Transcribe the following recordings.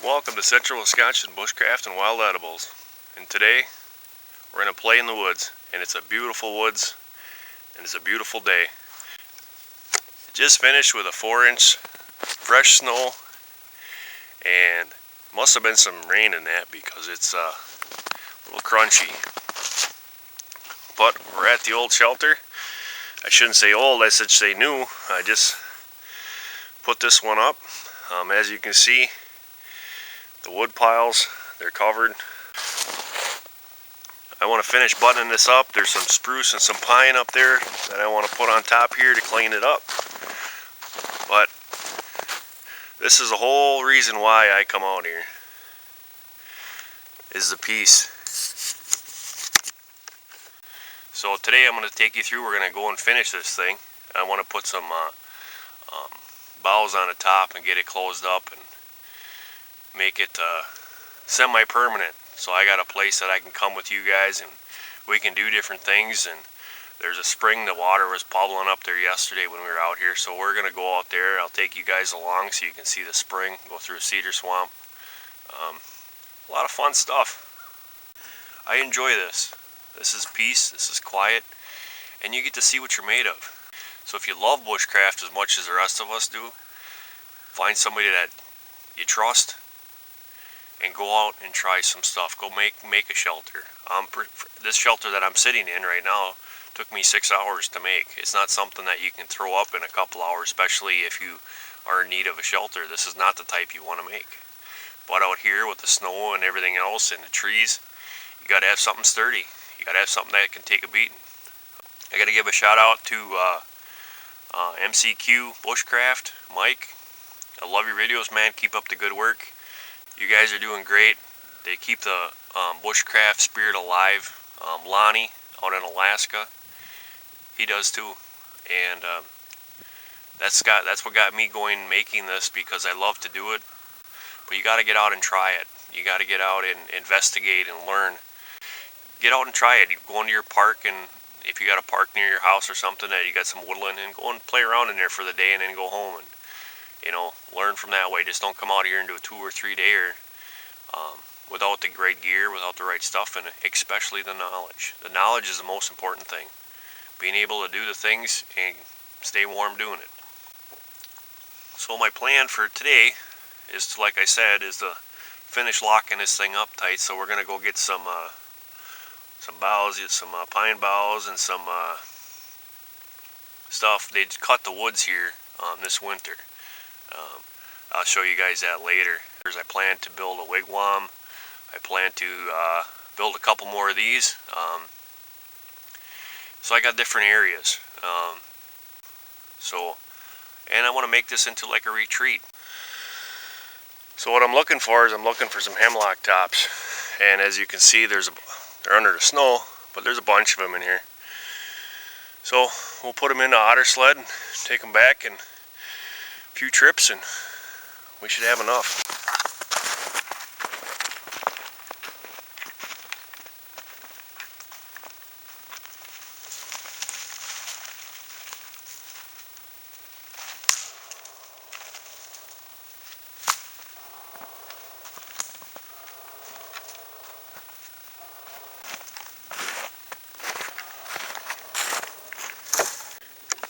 Welcome to Central Wisconsin Bushcraft and Wild Edibles. And today we're going to play in the woods, and it's a beautiful woods and it's a beautiful day. Just finished with a 4-inch fresh snow, and must have been some rain in that because it's a little crunchy. But we're at the old shelter. I shouldn't say old, I should say new. I just put this one up. As you can see, the wood piles, they're covered. I want to finish buttoning this up. There's some spruce and some pine up there that I want to put on top here to clean it up. But this is the whole reason why I come out here, is the peace. So today I'm going to take you through, we're going to go and finish this thing. I want to put some boughs on the top and get it closed up and make it semi-permanent. So I got a place that I can come with you guys and we can do different things. And there's a spring, the water was bubbling up there yesterday when we were out here, so we're going to go out there. I'll take you guys along so you can see the spring, go through a cedar swamp. A lot of fun stuff. I enjoy this. This is peace, this is quiet, and you get to see what you're made of. So if you love bushcraft as much as the rest of us do, find somebody that you trust and go out and try some stuff. Go make a shelter. This shelter that I'm sitting in right now took me 6 hours to make. It's not something that you can throw up in a couple hours, especially if you are in need of a shelter. This is not the type you want to make. But out here with the snow and everything else and the trees, you got to have something sturdy. You got to have something that can take a beating. I got to give a shout out to MCQ Bushcraft, Mike. I love your videos, man. Keep up the good work. You guys are doing great. They keep the bushcraft spirit alive. Lonnie out in Alaska, he does too. And that's what got me going making this, because I love to do it. But you got to get out and try it. You got to get out and investigate and learn. Get out and try it. You go into your park, and if you got a park near your house or something that you got some woodland, and go and play around in there for the day and then go home and, you know, learn from that way. Just don't come out here and do a 2 or 3 dayer without the right gear, without the right stuff, and especially the knowledge. The knowledge is the most important thing. Being able to do the things and stay warm doing it. So my plan for today is to, like I said, is to finish locking this thing up tight. So we're gonna go get some boughs, some pine boughs, and some stuff. They cut the woods here this winter. I'll show you guys that later. I plan to build a wigwam. I plan to build a couple more of these. So I got different areas. And I want to make this into like a retreat. So what I'm looking for is I'm looking for some hemlock tops. And as you can see, they're under the snow, but there's a bunch of them in here. So we'll put them in the otter sled and take them back in a few trips, and we should have enough.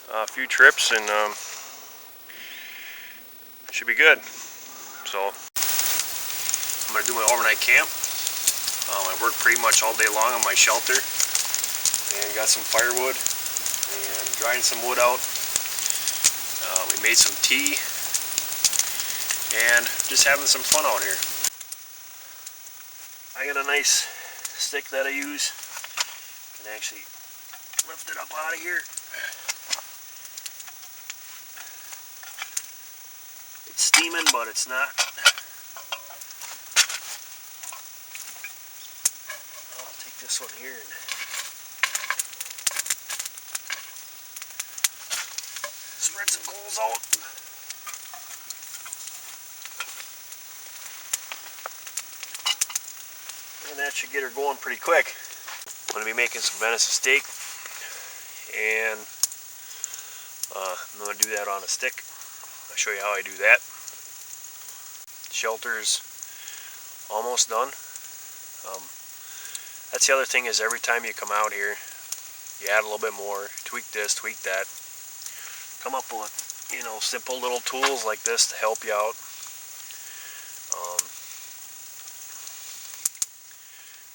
A few trips and should be good. So I'm going to do my overnight camp. I worked pretty much all day long on my shelter and got some firewood and drying some wood out. We made some tea and just having some fun out here. I got a nice stick that I use. Can actually lift it up out of here. It's steaming, but it's not. I'll take this one here and spread some coals out. And that should get her going pretty quick. I'm going to be making some venison steak, and I'm going to do that on a stick. I'll show you how I do that. Shelters almost done. That's the other thing, is every time you come out here, you add a little bit more, tweak this, tweak that, come up with, you know, simple little tools like this to help you out.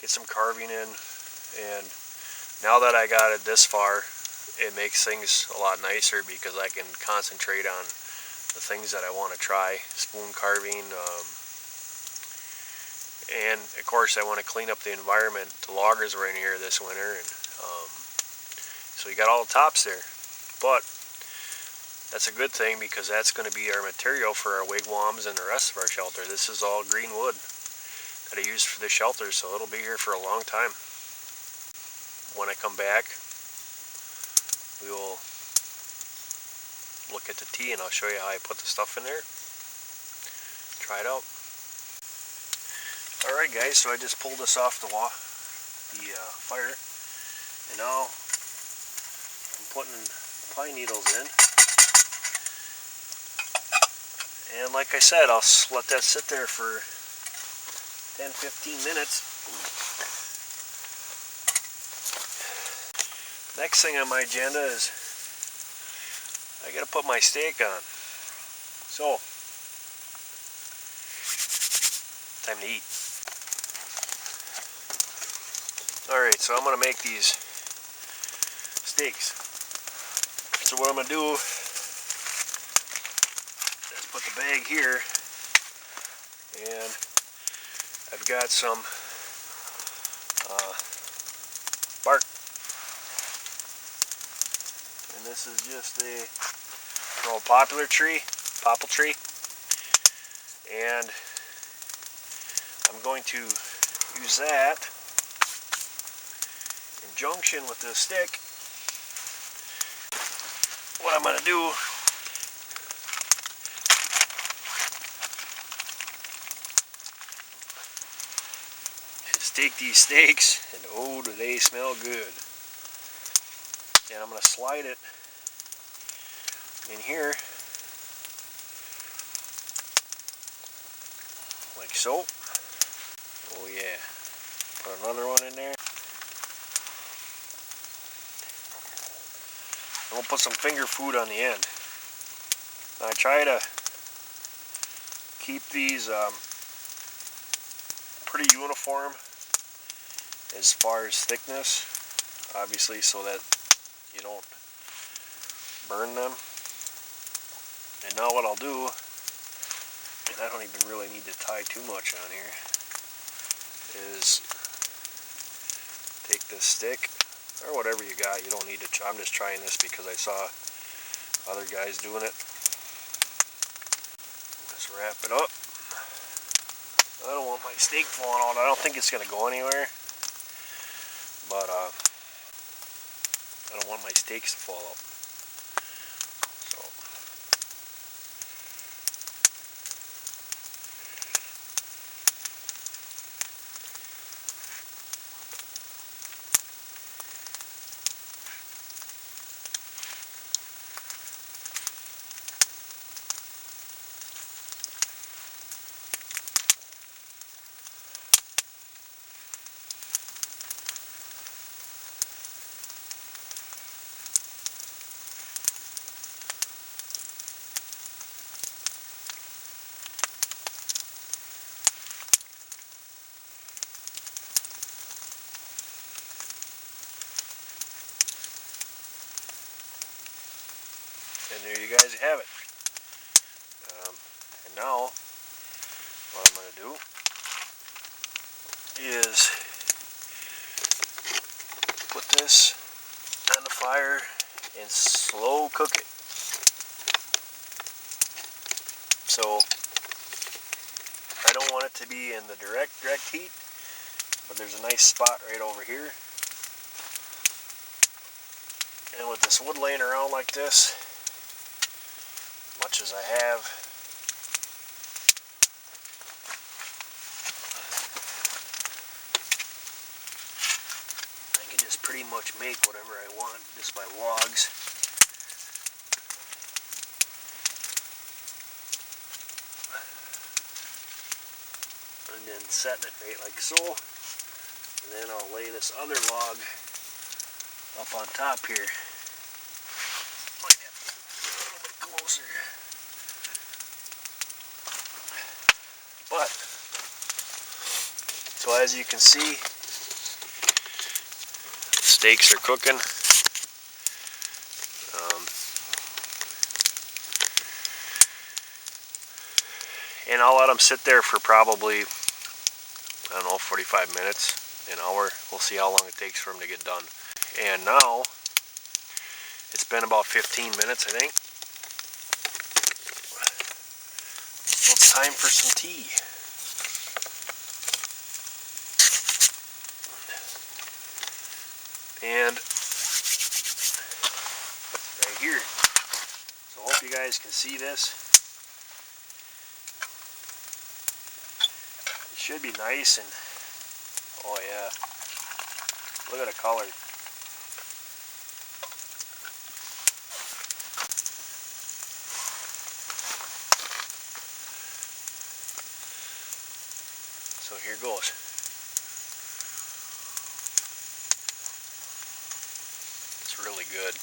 Get some carving in, and now that I got it this far, it makes things a lot nicer because I can concentrate on the things that I want to try. Spoon carving, and of course I want to clean up the environment. The loggers were in here this winter, and so you got all the tops there. But that's a good thing because that's going to be our material for our wigwams and the rest of our shelter. This is all green wood that I used for the shelter, so it'll be here for a long time. When I come back, we will look at the tea and I'll show you how I put the stuff in there. Try it out. Alright guys, so I just pulled this off the fire, and now I'm putting pine needles in. And like I said, I'll let that sit there for 10-15 minutes. Next thing on my agenda is I gotta put my steak on. So, time to eat. Alright, so I'm gonna make these steaks. So what I'm gonna do is put the bag here, and I've got some bark, and this is just a poplar tree, popple tree, and I'm going to use that in junction with this stick. What I'm going to do is take these steaks, and oh, do they smell good. And I'm going to slide it in here like so. Oh yeah. Put another one in there. And we'll put some finger food on the end. I try to keep these pretty uniform as far as thickness, obviously, so that you don't burn them. And now what I'll do, and I don't even really need to tie too much on here, is take this stick, or whatever you got. You don't need to, I'm just trying this because I saw other guys doing it. Just wrap it up. I don't want my steak falling out. I don't think it's going to go anywhere, but I don't want my steaks to fall out. So and there you guys have it. And now, what I'm going to do is put this on the fire and slow cook it. So, I don't want it to be in the direct heat, but there's a nice spot right over here. And with this wood laying around like this, much as I have, I can just pretty much make whatever I want just by logs. And then setting it right like so. And then I'll lay this other log up on top here. Might have to move it a little bit closer. But, so as you can see, the steaks are cooking. And I'll let them sit there for probably, I don't know, 45 minutes, an hour. We'll see how long it takes for them to get done. And now, it's been about 15 minutes, I think. So it's time for some tea. And right here. So I hope you guys can see this. It should be nice and, oh yeah, look at the color. So here goes. It's really good.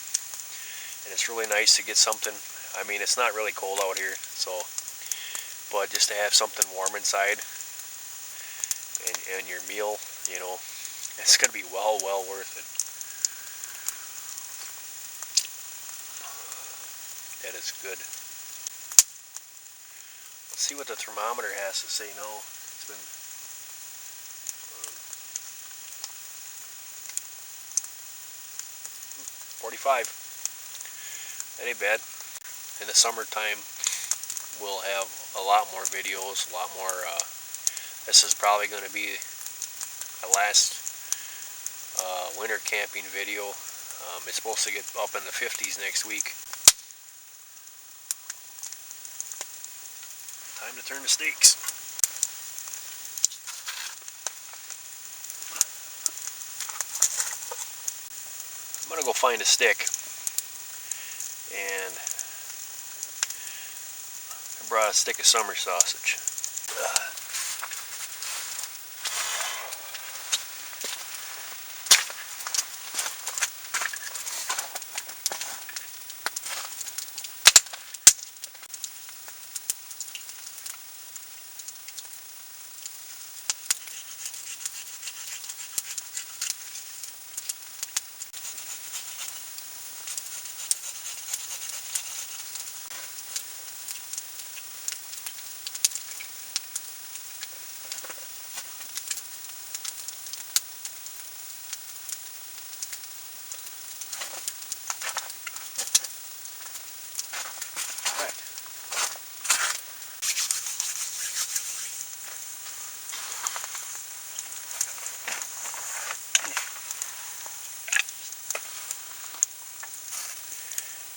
And it's really nice to get something, I mean, it's not really cold out here, so, but just to have something warm inside and your meal, you know, it's going to be well worth it. That is good. Let's see what the thermometer has to say now. It's been 45. That ain't bad. In the summertime, we'll have a lot more videos, a lot more. This is probably going to be the last winter camping video. It's supposed to get up in the 50s next week. Time to turn the steaks. I'm going to go find a stick. And I brought a stick of summer sausage.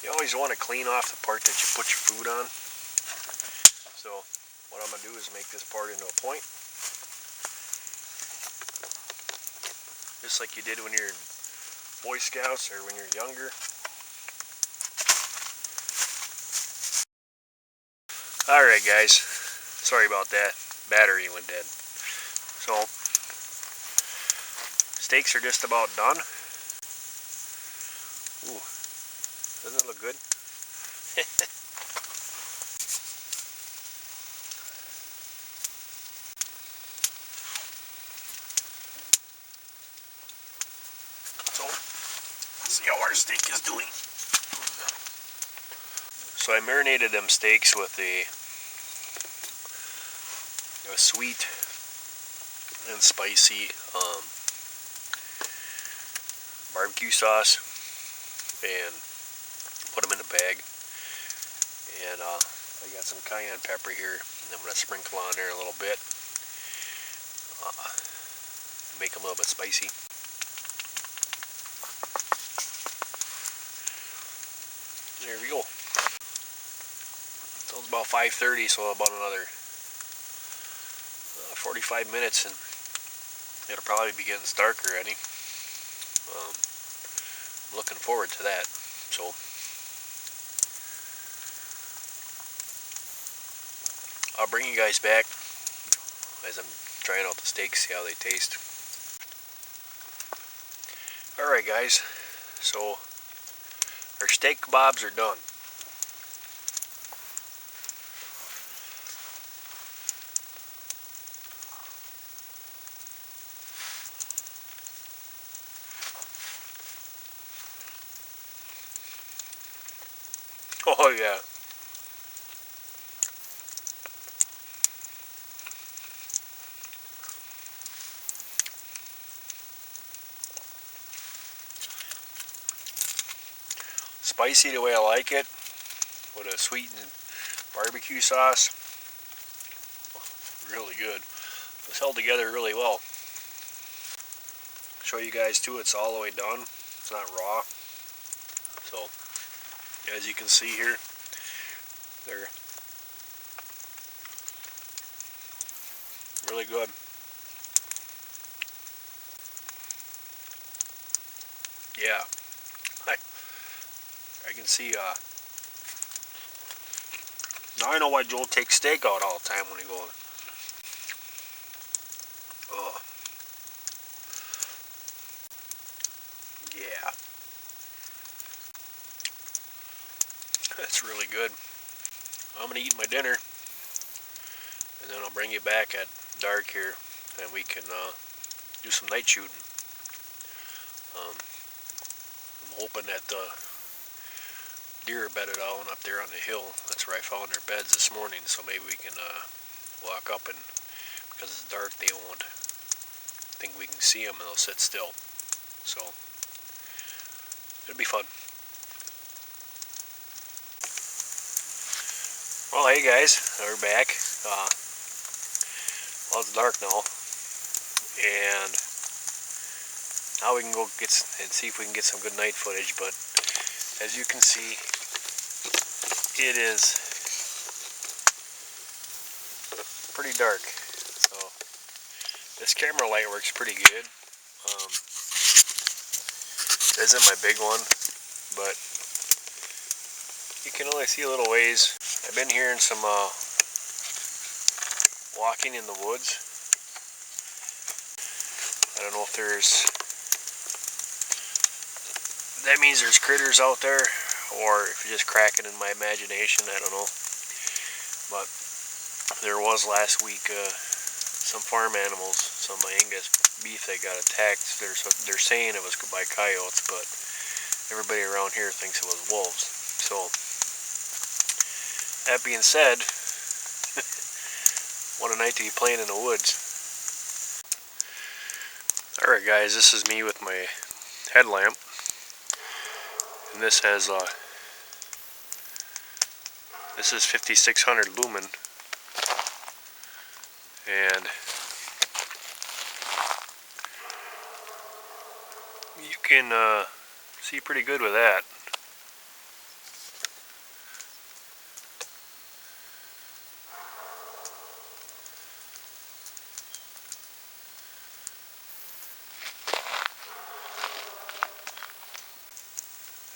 You always want to clean off the part that you put your food on. So what I'm going to do is make this part into a point. Just like you did when you're in Boy Scouts or when you're younger. Alright guys, sorry about that. Battery went dead. So, steaks are just about done. Ooh. Doesn't it look good? So, let's see how our steak is doing. So I marinated them steaks with a sweet and spicy barbecue sauce, and put them in a bag. And I got some cayenne pepper here, and I'm going to sprinkle on there a little bit, make them a little bit spicy. There we go. So it's about 5:30, so about another 45 minutes, and it'll probably be getting dark already. I'm looking forward to that. So I'll bring you guys back as I'm trying out the steaks, see how they taste. Alright guys, so our steak kebabs are done. Oh yeah. Spicy the way I like it, with a sweetened barbecue sauce. Really good. It's held together really well. Show you guys too, it's all the way done. It's not raw. So, as you can see here, they're really good. Yeah, I can see, now I know why Joel takes steak out all the time when he goes. Oh, yeah. That's really good. I'm going to eat my dinner, and then I'll bring you back at dark here, and we can do some night shooting. I'm hoping that the deer are bedded down up there on the hill. That's where I found their beds this morning, so maybe we can walk up, and because it's dark they won't think we can see them and they'll sit still. So it'll be fun. Well, hey guys, we're back. Well, it's dark now, and now we can go get and see if we can get some good night footage. But as you can see, it is pretty dark. So this camera light works pretty good. It isn't my big one, but you can only see a little ways. I've been hearing some walking in the woods. I don't know if that means there's critters out there, or if you're just cracking in my imagination, I don't know. But there was last week some farm animals, some Angus beef that got attacked. They're saying it was by coyotes, but everybody around here thinks it was wolves. So that being said, what a night to be playing in the woods. Alright guys, this is me with my headlamp, and this has this is 5600 lumen, and you can see pretty good with that.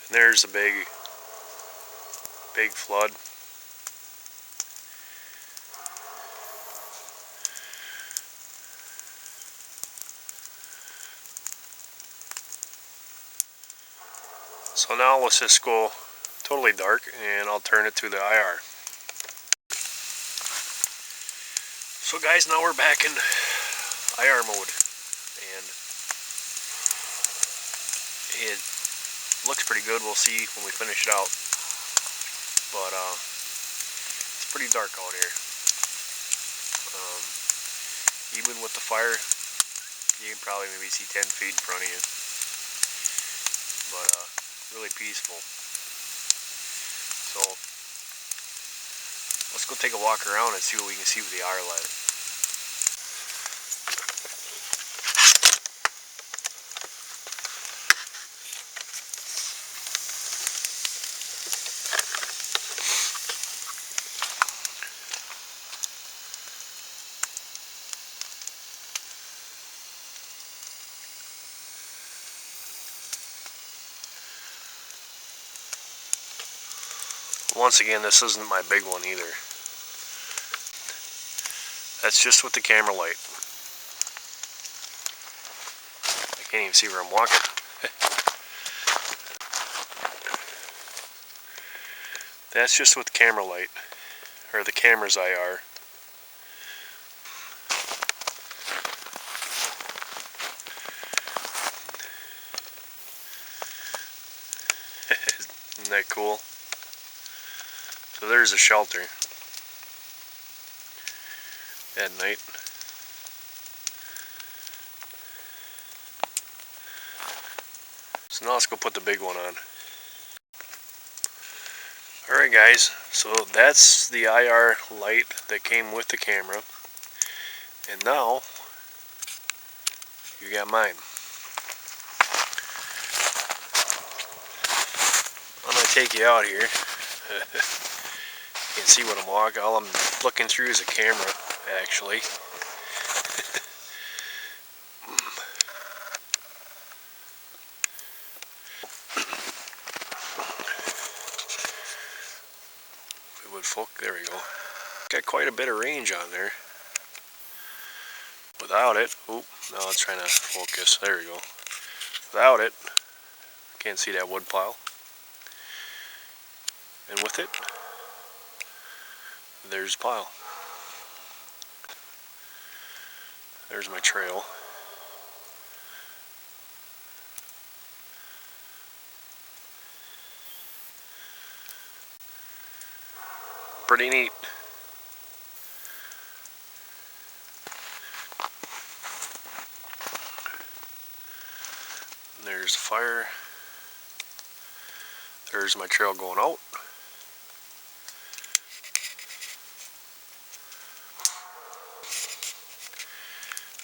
And there's a big flood. So now let's just go totally dark, and I'll turn it to the IR. So guys, now we're back in IR mode, and it looks pretty good. We'll see when we finish it out, but it's pretty dark out here. Even with the fire, you can probably maybe see 10 feet in front of you, but really peaceful. So let's go take a walk around and see what we can see with the IR light. Once again, this isn't my big one either. That's just with the camera light. Can't even see where I'm walking. That's just with the camera light, or the camera's IR. Isn't that cool? So there's a shelter at night. So now let's go put the big one on. Alright guys, so that's the IR light that came with the camera. And now, you got mine. I'm going to take you out here. You can see what I'm walking. All I'm looking through is a camera, actually. It would focus. There we go. Got quite a bit of range on there. Without it, oop, now it's trying to focus. There we go. Without it, can't see that wood pile. And with it, there's the pile. There's my trail. Pretty neat. And there's the fire. There's my trail going out.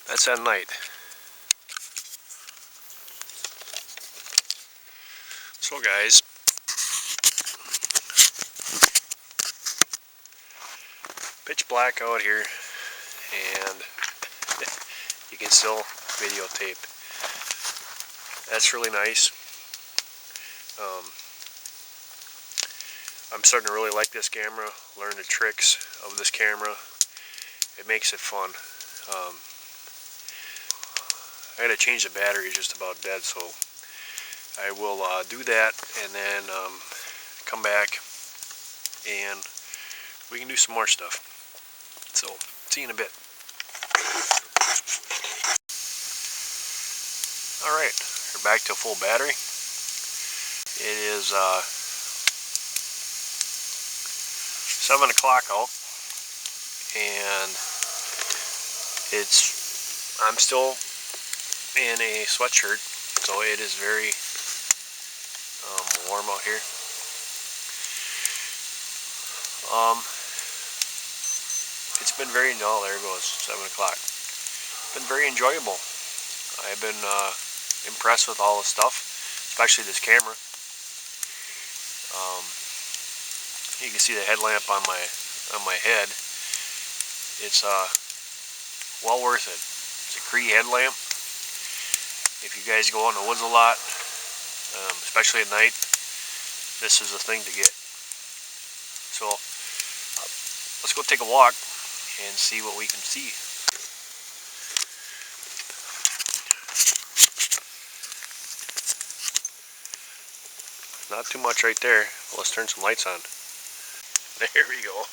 That's at night. So guys, pitch black out here, and you can still videotape. That's really nice. I'm starting to really like this camera, learn the tricks of this camera. It makes it fun. I had to change the battery, just about dead, so I will do that and then come back and we can do some more stuff. So, see you in a bit. Alright, we're back to full battery. It is 7 o'clock out, and I'm still in a sweatshirt, so it is very warm out here. It's been very, no, there it goes, 7 o'clock. Been very enjoyable. I've been impressed with all the stuff, especially this camera. You can see the headlamp on my head. It's well worth it. It's a Cree headlamp. If you guys go out in the woods a lot, especially at night, this is the thing to get. So let's go take a walk and see what we can see. Not too much right there. Let's turn some lights on. There we go.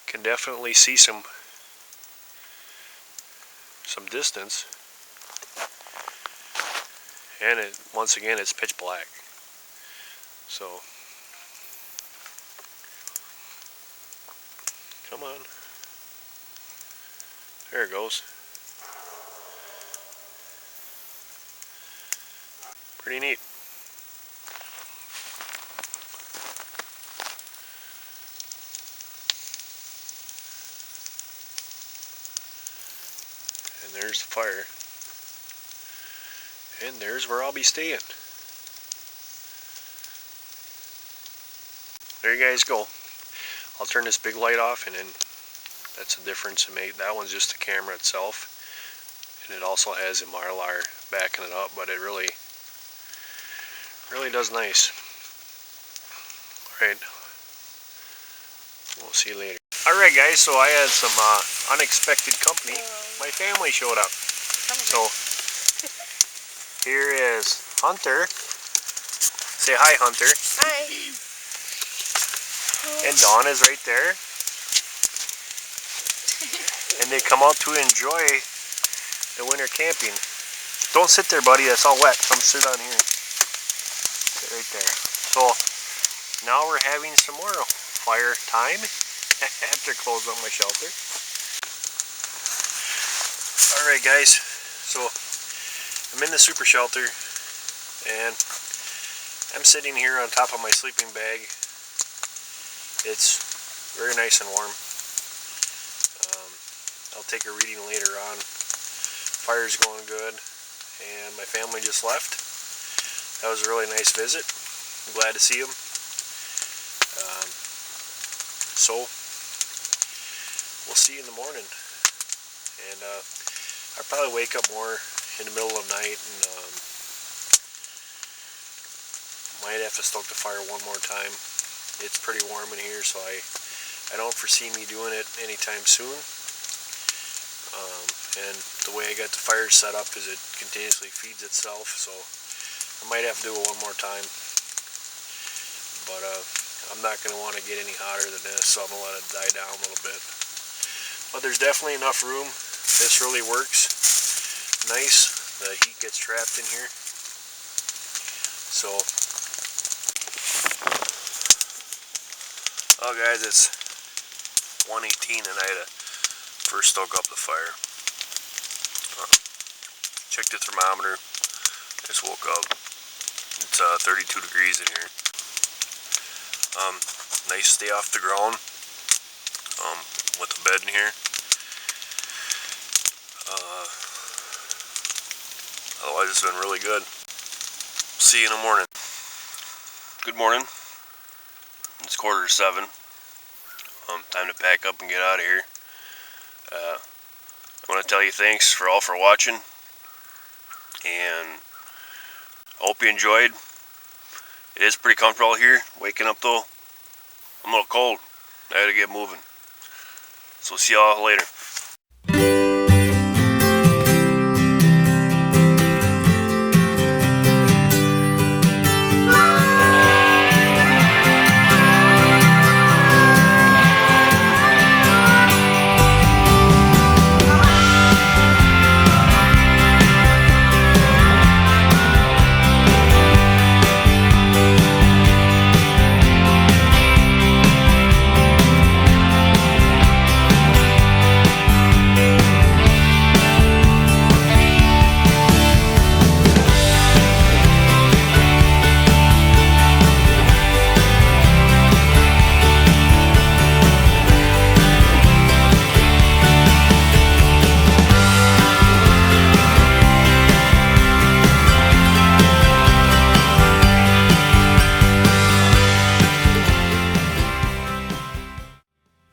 Can definitely see some distance, and once again it's pitch black. So come on, there it goes. Pretty neat. And there's the fire. And there's where I'll be staying. There you guys go. I'll turn this big light off, and then that's the difference it made. That one's just the camera itself. And it also has a Mylar backing it up, but it really does nice. Alright. We'll see you later. Alright guys, so I had some unexpected company. My family showed up. So here is Hunter. Say hi, Hunter. Hi. And Dawn is right there. And they come out to enjoy the winter camping. Don't sit there, buddy. That's all wet. Come sit on here. Sit right there. So now we're having some more fire time after closing up my shelter. Alright guys, so I'm in the super shelter and I'm sitting here on top of my sleeping bag. It's very nice and warm. I'll take a reading later on. Fire's going good and my family just left. That was a really nice visit. I'm glad to see them. So we'll see you in the morning, and I'll probably wake up more in the middle of the night and might have to stoke the fire one more time. It's pretty warm in here, so I don't foresee me doing it anytime soon. And the way I got the fire set up is it continuously feeds itself, so I might have to do it one more time. But I'm not going to want to get any hotter than this, so I'm going to let it die down a little bit. But there's definitely enough room. This really works nice. The heat gets trapped in here. So, oh guys, it's 1:18 and I had to first stoke up the fire. Checked the thermometer. Just woke up. It's 32 degrees in here. Nice stay off the ground with the bed in here. Otherwise it's been really good. See you in the morning. Good morning. It's 6:45. Time to pack up and get out of here. I want to tell you thanks for watching, and I hope you enjoyed. It is pretty comfortable here. Waking up though, I'm a little cold. I gotta get moving. So see y'all later.